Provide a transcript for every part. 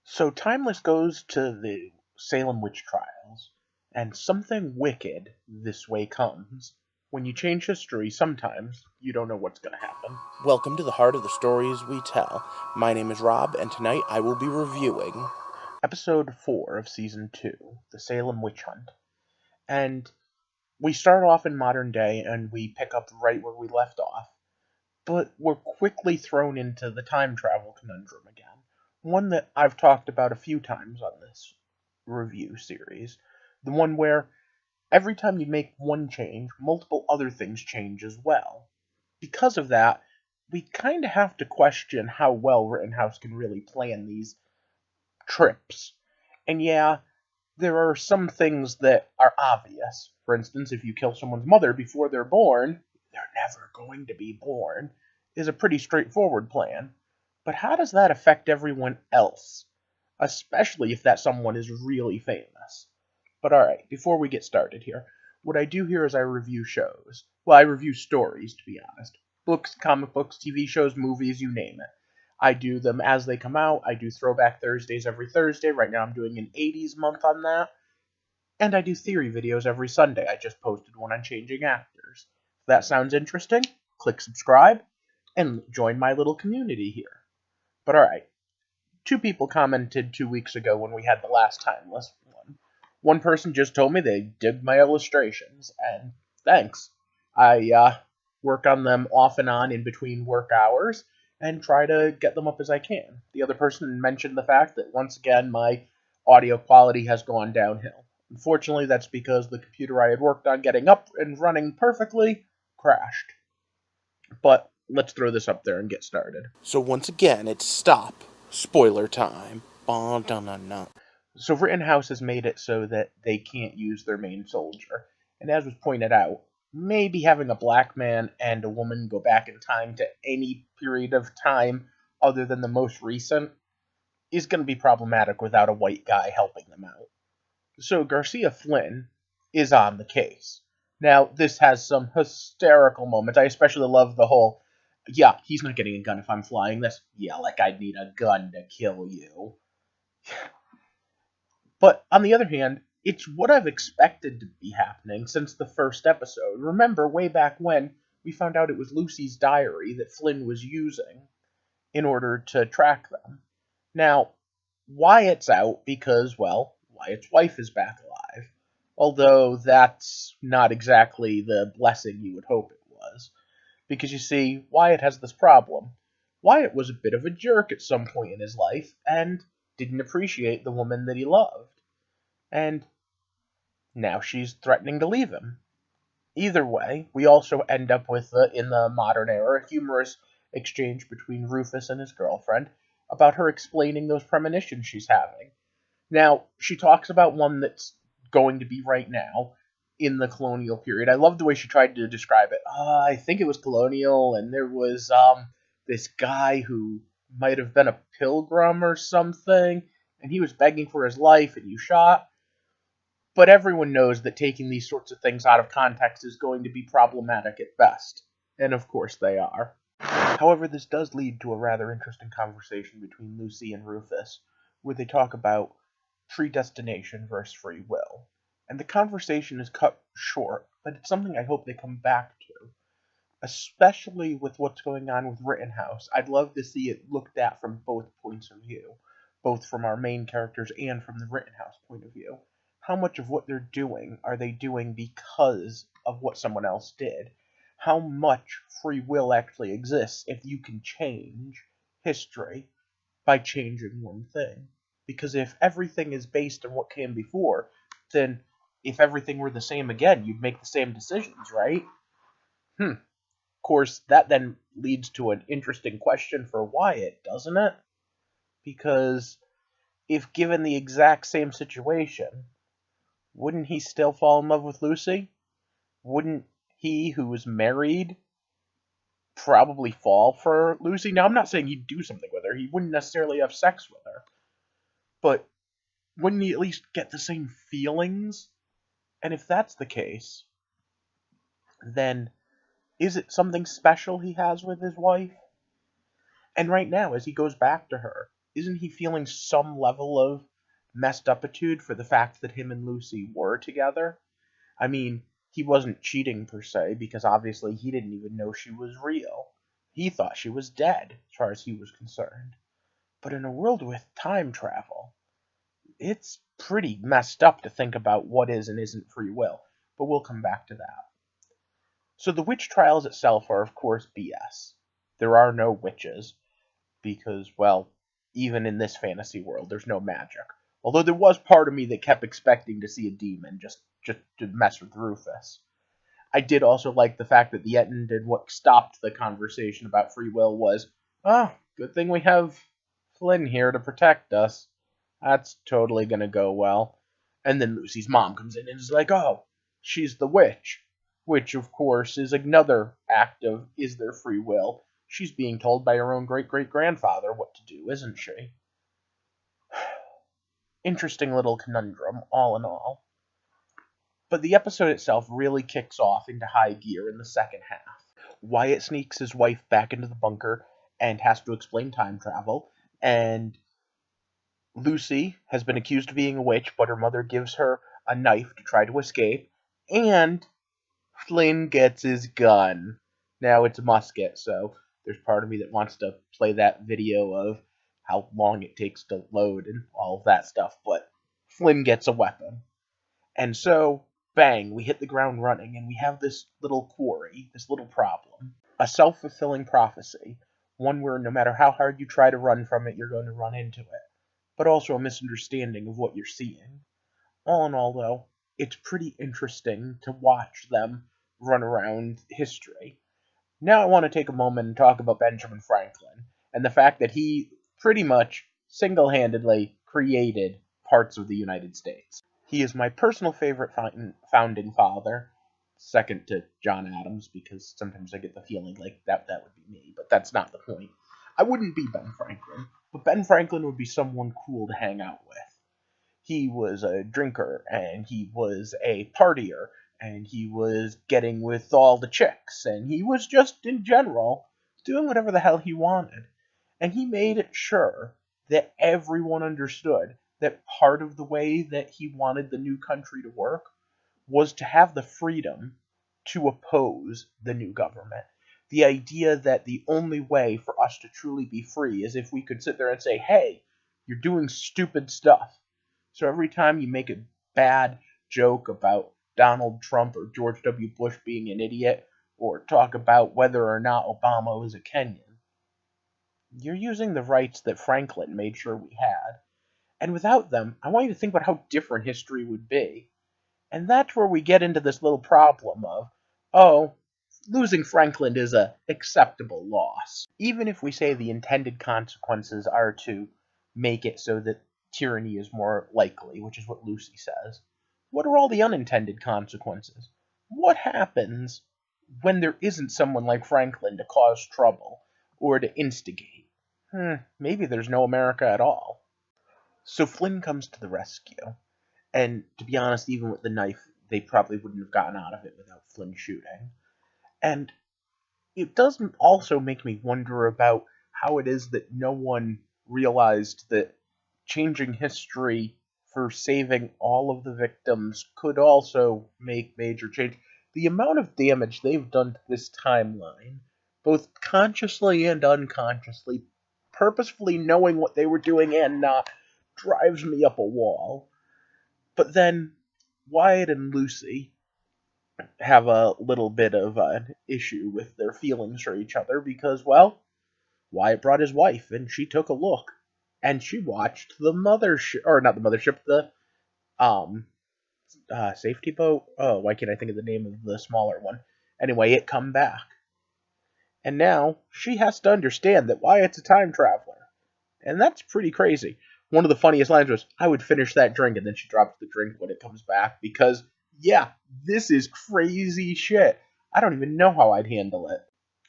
So Timeless goes to the Salem witch trials, and something wicked this way comes. When you change history, sometimes you don't know what's going to happen. Welcome to the heart of the stories we tell. My name is Rob, and tonight I will be reviewing. Episode 4 of Season 2, The Salem Witch Hunt. And we start off in modern day and we pick up right where we left off, but we're quickly thrown into the time travel conundrum again. One that I've talked about a few times on this review series. The one where every time you make one change, multiple other things change as well. Because of that, we kind of have to question how well Rittenhouse can really plan these trips. And yeah, there are some things that are obvious. For instance, if you kill someone's mother before they're never going to be born, is a pretty straightforward plan. But how does that affect everyone else? Especially if that someone is really famous. But alright, before we get started here, what I do here is I review shows. Well, I review stories, to be honest. Books, comic books, TV shows, movies, you name it. I do them as they come out. I do Throwback Thursdays every Thursday. Right now I'm doing an 80s month on that. And I do theory videos every Sunday. I just posted one on changing actors. If that sounds interesting, click subscribe and join my little community here. But alright, two people commented 2 weeks ago when we had the last Timeless one. One person just told me they did my illustrations, and thanks. I work on them off and on in between work hours and try to get them up as I can. The other person mentioned the fact that once again my audio quality has gone downhill. Unfortunately, that's because the computer I had worked on getting up and running perfectly crashed. But let's throw this up there and get started. So once again, it's stop. Spoiler time. Ba-da-na-na. So Rittenhouse has made it so that they can't use their main soldier. And as was pointed out, maybe having a black man and a woman go back in time to any period of time other than the most recent is going to be problematic without a white guy helping them out. So Garcia Flynn is on the case. Now, this has some hysterical moments. I especially love the whole, yeah, he's not getting a gun if I'm flying this. Yeah, like I'd need a gun to kill you. But on the other hand, it's what I've expected to be happening since the first episode. Remember, way back when, we found out it was Lucy's diary that Flynn was using in order to track them. Now, Wyatt's out because, well, Wyatt's wife is back alive. Although that's not exactly the blessing you would hope it was. Because you see, Wyatt has this problem. Wyatt was a bit of a jerk at some point in his life and didn't appreciate the woman that he loved. And now she's threatening to leave him. Either way, we also end up with, in the modern era, a humorous exchange between Rufus and his girlfriend about her explaining those premonitions she's having. Now, she talks about one that's going to be right now in the colonial period. I love the way she tried to describe it. I think it was colonial, and there was this guy who might have been a pilgrim or something, and he was begging for his life, and you shot. But everyone knows that taking these sorts of things out of context is going to be problematic at best. And of course they are. However, this does lead to a rather interesting conversation between Lucy and Rufus, where they talk about predestination versus free will. And the conversation is cut short, but it's something I hope they come back to. Especially with what's going on with Rittenhouse. I'd love to see it looked at from both points of view, both from our main characters and from the Rittenhouse point of view. How much of what they're doing are they doing because of what someone else did? How much free will actually exists if you can change history by changing one thing? Because if everything is based on what came before, then if everything were the same again, you'd make the same decisions, right? Of course, that then leads to an interesting question for Wyatt, doesn't it? Because if given the exact same situation, wouldn't he still fall in love with Lucy? Wouldn't he, who was married, probably fall for Lucy? Now, I'm not saying he'd do something with her. He wouldn't necessarily have sex with her. But wouldn't he at least get the same feelings? And if that's the case, then is it something special he has with his wife? And right now, as he goes back to her, isn't he feeling some level of messed upitude for the fact that him and Lucy were together? I mean, he wasn't cheating per se, because obviously he didn't even know she was real. He thought she was dead, as far as he was concerned. But in a world with time travel, it's pretty messed up to think about what is and isn't free will. But we'll come back to that. So the witch trials itself are, of course, BS. There are no witches, because, well, even in this fantasy world, there's no magic. Although there was part of me that kept expecting to see a demon just to mess with Rufus. I did also like the fact that the end and what stopped the conversation about free will was, oh, good thing we have Flynn here to protect us. That's totally gonna go well. And then Lucy's mom comes in and is like, oh, she's the witch. Which, of course, is another act of, is there free will? She's being told by her own great-great-grandfather what to do, isn't she? Interesting little conundrum, all in all. But the episode itself really kicks off into high gear in the second half. Wyatt sneaks his wife back into the bunker and has to explain time travel, and Lucy has been accused of being a witch, but her mother gives her a knife to try to escape, and Flynn gets his gun. Now it's a musket, so there's part of me that wants to play that video of how long it takes to load and all of that stuff, but Flynn gets a weapon. And so, bang, we hit the ground running, and we have this little quarry, this little problem. A self-fulfilling prophecy, one where no matter how hard you try to run from it, you're going to run into it, but also a misunderstanding of what you're seeing. All in all, though, it's pretty interesting to watch them run around history. Now I want to take a moment and talk about Benjamin Franklin, and the fact that he pretty much single-handedly created parts of the United States. He is my personal favorite founding father, second to John Adams, because sometimes I get the feeling like that would be me, but that's not the point. I wouldn't be Ben Franklin, but Ben Franklin would be someone cool to hang out with. He was a drinker, and he was a partier, and he was getting with all the chicks, and he was just, in general, doing whatever the hell he wanted. And he made it sure that everyone understood that part of the way that he wanted the new country to work was to have the freedom to oppose the new government. The idea that the only way for us to truly be free is if we could sit there and say, hey, you're doing stupid stuff. So every time you make a bad joke about Donald Trump or George W. Bush being an idiot, or talk about whether or not Obama was a Kenyan, you're using the rights that Franklin made sure we had. And without them, I want you to think about how different history would be. And that's where we get into this little problem of, oh, losing Franklin is a acceptable loss. Even if we say the intended consequences are to make it so that tyranny is more likely, which is what Lucy says, what are all the unintended consequences? What happens when there isn't someone like Franklin to cause trouble or to instigate? Maybe there's no America at all. So Flynn comes to the rescue, and to be honest, even with the knife, they probably wouldn't have gotten out of it without Flynn shooting. And it does also make me wonder about how it is that no one realized that changing history for saving all of the victims could also make major change. The amount of damage they've done to this timeline, both consciously and unconsciously, purposefully knowing what they were doing and not, drives me up a wall. But then Wyatt and Lucy have a little bit of an issue with their feelings for each other because, well, Wyatt brought his wife and she took a look and she watched the mothership, or not the mothership, the safety boat. Oh, why can't I think of the name of the smaller one? Anyway, it come back. And now she has to understand that Wyatt's a time traveler. And that's pretty crazy. One of the funniest lines was, I would finish that drink, and then she drops the drink when it comes back, because, yeah, this is crazy shit. I don't even know how I'd handle it.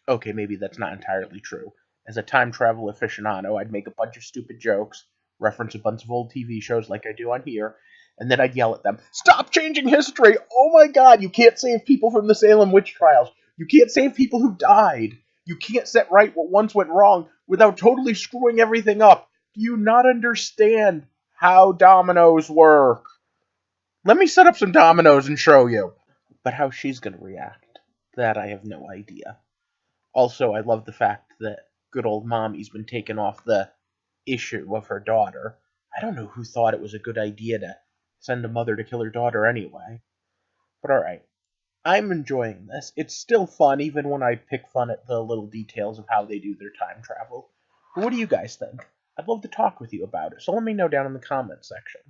Okay, maybe that's not entirely true. As a time travel aficionado, I'd make a bunch of stupid jokes, reference a bunch of old TV shows like I do on here, and then I'd yell at them, stop changing history! Oh my god, you can't save people from the Salem witch trials. You can't save people who died. You can't set right what once went wrong without totally screwing everything up. Do you not understand how dominoes work? Let me set up some dominoes and show you. But how she's going to react, that I have no idea. Also, I love the fact that good old mommy's been taken off the issue of her daughter. I don't know who thought it was a good idea to send a mother to kill her daughter anyway. But alright, I'm enjoying this. It's still fun, even when I pick fun at the little details of how they do their time travel. But what do you guys think? I'd love to talk with you about it, so let me know down in the comments section.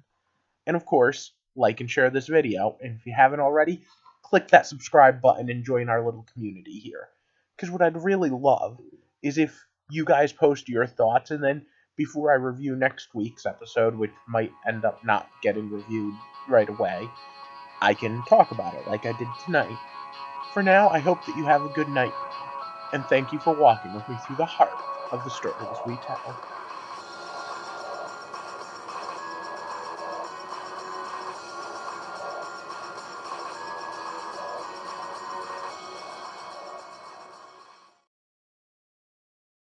And of course, like and share this video, and if you haven't already, click that subscribe button and join our little community here. Because what I'd really love is if you guys post your thoughts, and then before I review next week's episode, which might end up not getting reviewed right away, I can talk about it like I did tonight. For now, I hope that you have a good night, and thank you for walking with me through the heart of the stories we tell.